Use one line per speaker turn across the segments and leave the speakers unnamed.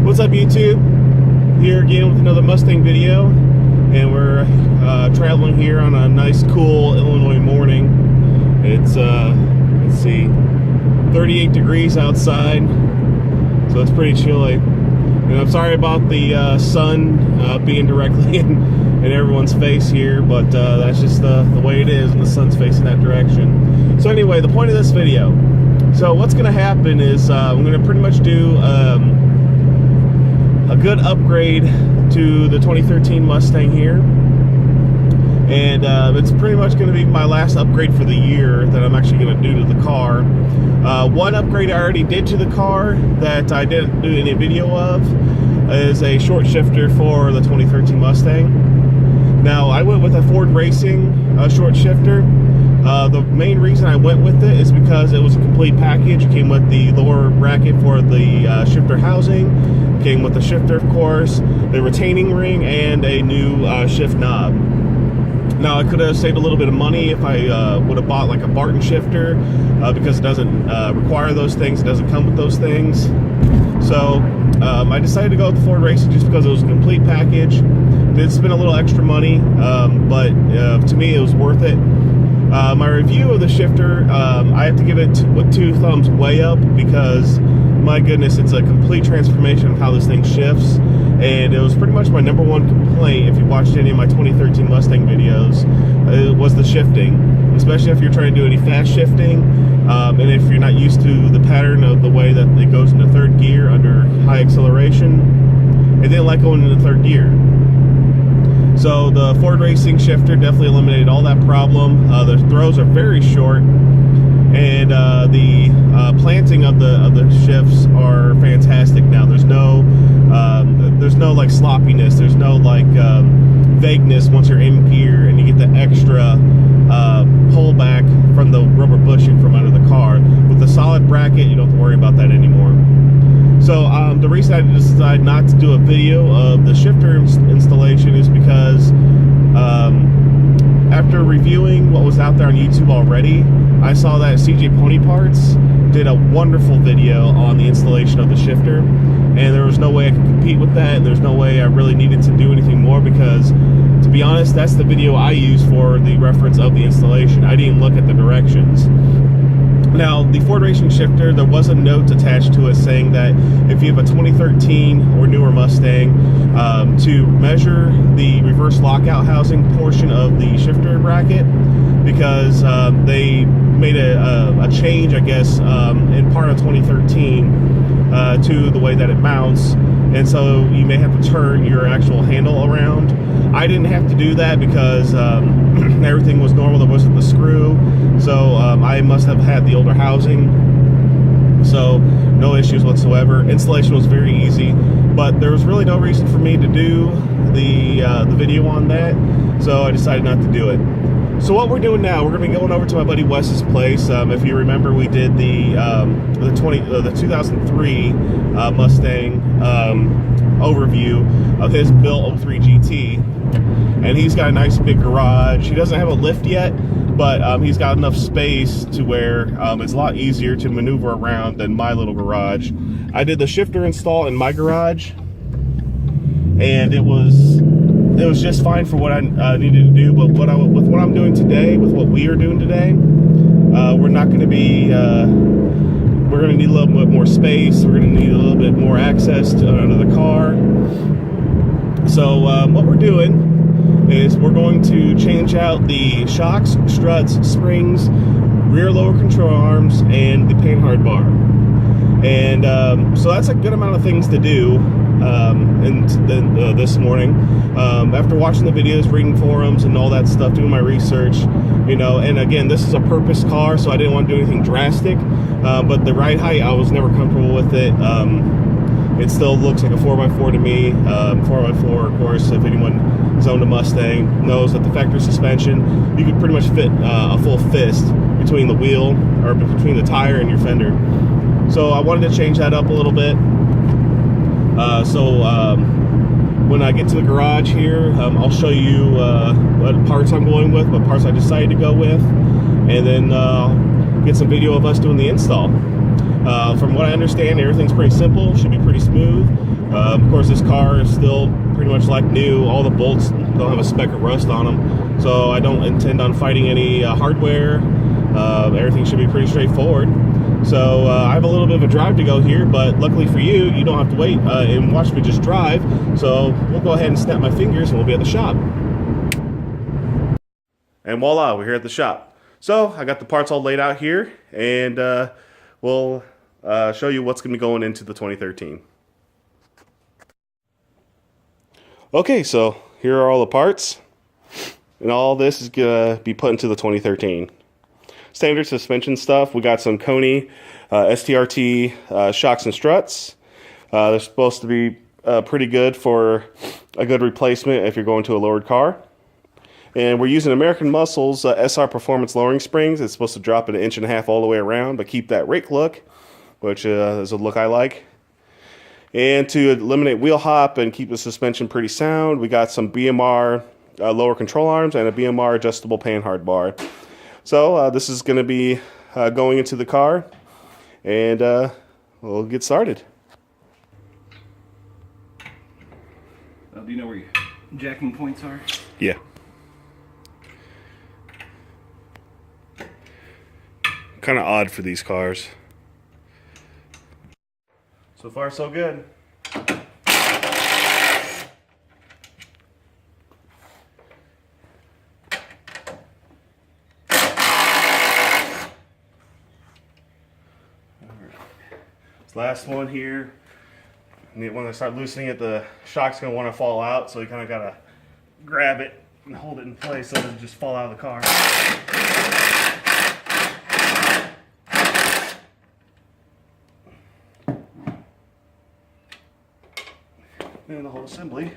What's up, YouTube? Here again with another Mustang video, and we're traveling here on a nice, cool Illinois morning. It's let's see, 38 degrees outside, so it's pretty chilly. And I'm sorry about the sun being directly in everyone's face here, but that's just the way it is when the sun's facing that direction. So anyway, the point of this video. So what's going to happen is I'm going to pretty much do a good upgrade to the 2013 Mustang here, and it's pretty much going to be my last upgrade for the year that I'm actually going to do to the car. One upgrade I already did to the car that I didn't do any video of is a short shifter for the 2013 Mustang. Now, I went with a Ford Racing short shifter. The main reason I went with it is because it was a complete package. It came with the lower bracket for the shifter housing, it came with the shifter, of course, the retaining ring, and a new shift knob. Now, I could have saved a little bit of money if I would have bought like a Barton shifter, because it doesn't require those things, it doesn't come with those things. So I decided to go with the Ford Racing just because it was a complete package. Did spend a little extra money, but to me it was worth it. My review of the shifter, I have to give it with 2 thumbs way up, because my goodness, it's a complete transformation of how this thing shifts. And it was pretty much my #1 complaint, if you watched any of my 2013 Mustang videos, it was the shifting, especially if you're trying to do any fast shifting, and if you're not used to the pattern of the way that it goes into 3rd gear under high acceleration. It didn't like going into 3rd gear. So the Ford Racing shifter definitely eliminated all that problem. The throws are very short, and the planting of the shifts are fantastic now. There's no like sloppiness. There's no like vagueness once you're in gear, and you get the extra pullback from the rubber bushing from under the car. With the solid bracket, you don't have to worry about that anymore. So the reason I decided not to do a video of the shifter installation is because after reviewing what was out there on YouTube already, I saw that CJ Pony Parts did a wonderful video on the installation of the shifter, and there was no way I could compete with that, and there's no way I really needed to do anything more, because to be honest, that's the video I used for the reference of the installation. I didn't look at the directions. Now, the Ford Racing shifter, there was a note attached to it saying that if you have a 2013 or newer Mustang, to measure the reverse lockout housing portion of the shifter bracket, because they made a change, I guess, in part of 2013 to the way that it mounts, and so you may have to turn your actual handle around. I didn't have to do that because everything was normal. There wasn't the screw, so I must have had the older housing, so no issues whatsoever. Installation was very easy, but there was really no reason for me to do the video on that, so I decided not to do it. So what we're doing now, we're going to be going over to my buddy Wes's place. If you remember, we did the 2003 Mustang overview of his built 03 GT, and he's got a nice big garage. He doesn't have a lift yet, but he's got enough space to where it's a lot easier to maneuver around than my little garage. I did the shifter install in my garage, and it was just fine for what I needed to do. But with what I'm doing today, with what we are doing today, we're not going to be. We're going to need a little bit more space. We're going to need a little bit more access to under the car. So what we're doing is we're going to change out the shocks, struts, springs, rear lower control arms, and the panhard bar. And so that's a good amount of things to do this morning. After watching the videos, reading forums, and all that stuff, doing my research, you know, and again, this is a purpose car, so I didn't want to do anything drastic. But the ride height, I was never comfortable with it. It still looks like a 4x4 to me. 4x4, of course, if anyone has owned a Mustang, knows that the factory suspension, you could pretty much fit a full fist between the wheel, or between the tire and your fender. So I wanted to change that up a little bit. When I get to the garage here, I'll show you what parts I'm going with, what parts I decided to go with, and then get some video of us doing the install. From what I understand, everything's pretty simple, should be pretty smooth. Of course, this car is still pretty much like new. All the bolts don't have a speck of rust on them, so I don't intend on fighting any hardware. Everything should be pretty straightforward. So I have a little bit of a drive to go here, but luckily for you, you don't have to wait and watch me just drive. So we'll go ahead and snap my fingers and we'll be at the shop. And voila, we're here at the shop. So I got the parts all laid out here, and we'll show you what's going to be going into the 2013. Okay, so here are all the parts, and all this is going to be put into the 2013. Standard suspension stuff. We got some Koni STRT shocks and struts. They're supposed to be pretty good for a good replacement if you're going to a lowered car. And we're using American Muscle's SR Performance lowering springs. It's supposed to drop it 1.5 inches all the way around, but keep that rake look, which is a look I like. And to eliminate wheel hop and keep the suspension pretty sound, we got some BMR lower control arms and a BMR adjustable panhard bar. So this is going to be going into the car, and we'll get started.
Do you know where your jacking points are?
Yeah. Kind of odd for these cars. So far, so good. This last one here, when I start loosening it, the shock's going to want to fall out, so you kind of got to grab it and hold it in place so it doesn't just fall out of the car. And the whole assembly.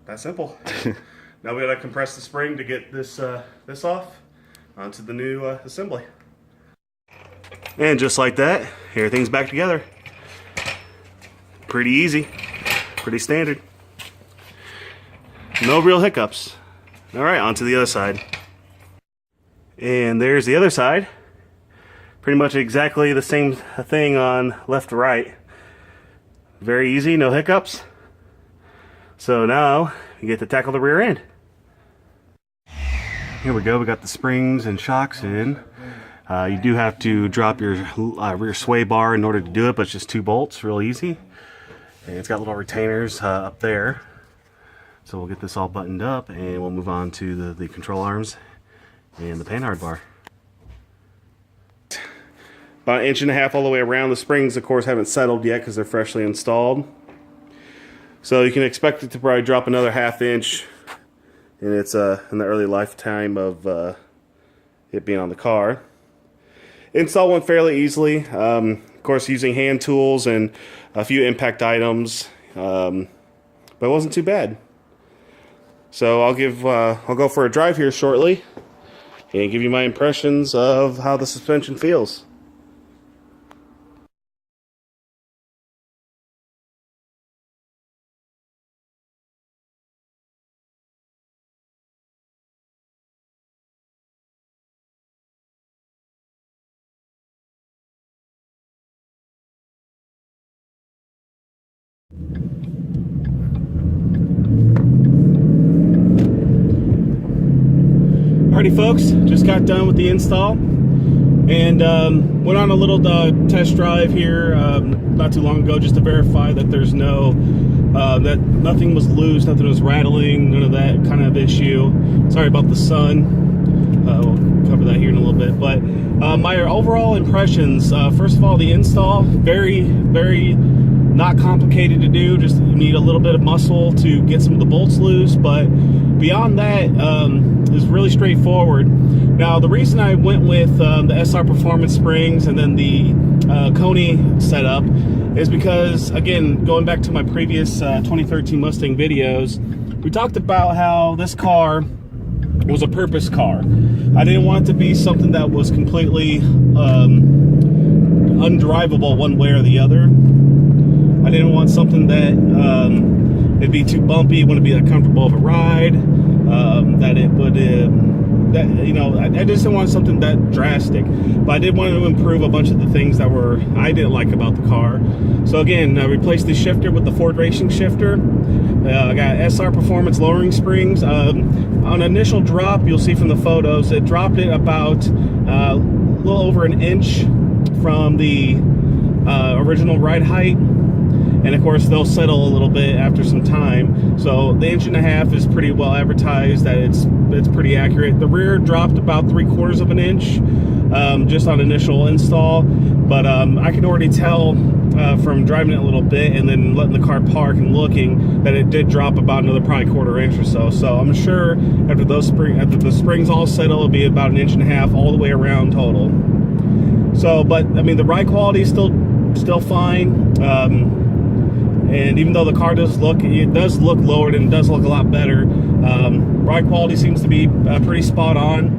That simple. Now we gotta compress the spring to get this this off onto the new assembly. And just like that, everything's back together. Pretty easy, pretty standard. No real hiccups. All right, on to the other side. And there's the other side. Pretty much exactly the same thing on left to right. Very easy, no hiccups. So now you get to tackle the rear end. Here we go, we got the springs and shocks in. You do have to drop your rear sway bar in order to do it, but it's just 2 bolts, real easy. And it's got little retainers up there. So we'll get this all buttoned up and we'll move on to the control arms and the panhard bar. About 1.5 inches all the way around. The springs, of course, haven't settled yet because they're freshly installed. So you can expect it to probably drop another 1/2 inch, and it's in the early lifetime of it being on the car. Install went fairly easily. Of course, using hand tools and a few impact items, but it wasn't too bad. So I'll go for a drive here shortly and give you my impressions of how the suspension feels. Alrighty folks, just got done with the install and went on a little test drive here not too long ago just to verify that there's that nothing was loose, nothing was rattling, none of that kind of issue. Sorry about the sun. We'll cover that here in a little bit, but my overall impressions, first of all, the install, very not complicated to do, just need a little bit of muscle to get some of the bolts loose, but beyond that, is really straightforward. Now, the reason I went with the SR Performance springs and then the Koni setup is because, again, going back to my previous 2013 Mustang videos, we talked about how this car was a purpose car. I didn't want it to be something that was completely undrivable one way or the other. I didn't want something that it'd be too bumpy, it wouldn't be that comfortable of a ride. that it would, that, you know, I just didn't want something that drastic, but I did want to improve a bunch of the things that I didn't like about the car. So again, I replaced the shifter with the Ford Racing shifter. I got SR Performance lowering springs. On initial drop, you'll see from the photos, it dropped it about a little over an inch from the original ride height. And of course, they'll settle a little bit after some time. So the 1.5 inches is pretty well advertised that it's pretty accurate. The rear dropped about 3/4 of an inch just on initial install. But I can already tell from driving it a little bit and then letting the car park and looking that it did drop about another probably 1/4 inch or so. So I'm sure after the springs all settle, it'll be about 1.5 inches all the way around total. So, but I mean, the ride quality is still fine. And even though the car does look lowered and it does look a lot better, ride quality seems to be pretty spot on.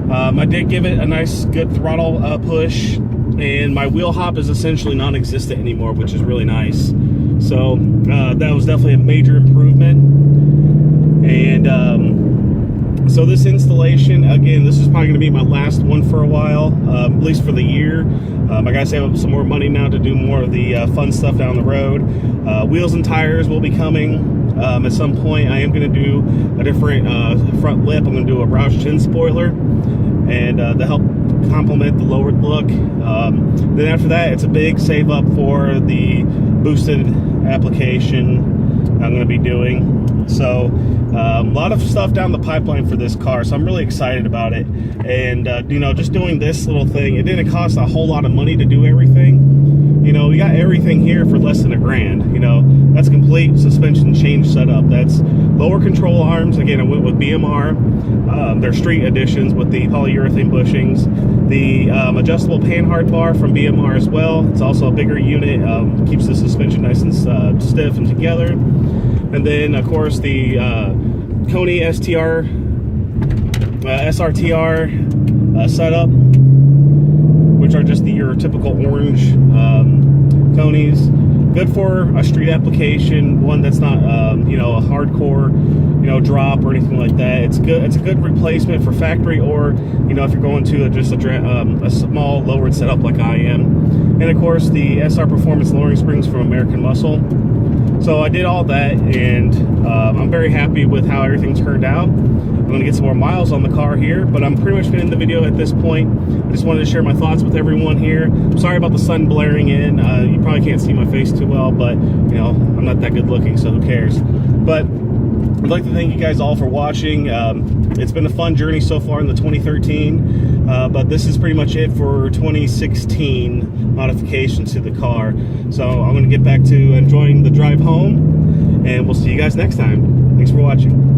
I did give it a nice good throttle push, and my wheel hop is essentially non-existent anymore, which is really nice. So that was definitely a major improvement. And so this installation, again, this is probably going to be my last one for a while, at least for the year. I gotta save up some more money now to do more of the fun stuff down the road. Wheels and tires will be coming at some point. I am going to do a different front lip. I'm going to do a Roush chin spoiler, and to help complement the lowered look. Then after that, it's a big save up for the boosted application I'm going to be doing. So a lot of stuff down the pipeline for this car, so I'm really excited about it. And you know, just doing this little thing, it didn't cost a whole lot of money to do everything. You know, we got everything here for less than $1,000. You know, that's complete suspension change setup. That's lower control arms. Again, I went with BMR. They're street editions with the polyurethane bushings. The adjustable panhard bar from BMR as well. It's also a bigger unit. Keeps the suspension nice and stiff and together. And then, of course, the Koni SRTR setup, which are just your typical orange Konis. Good for a street application, one that's not you know, a hardcore, you know, drop or anything like that. It's good. It's a good replacement for factory, or you know, if you're going to just a small lowered setup like I am. And of course, the SR Performance lowering springs from American Muscle. So I did all that, and I'm very happy with how everything turned out. I'm going to get some more miles on the car here, but I'm pretty much going to end the video at this point. I just wanted to share my thoughts with everyone here. I'm sorry about the sun blaring in. You probably can't see my face too well, but you know, I'm not that good looking, so who cares? But I'd like to thank you guys all for watching. It's been a fun journey so far in the 2013, but this is pretty much it for 2016 modifications to the car. So I'm going to get back to enjoying the drive home, and we'll see you guys next time. Thanks for watching.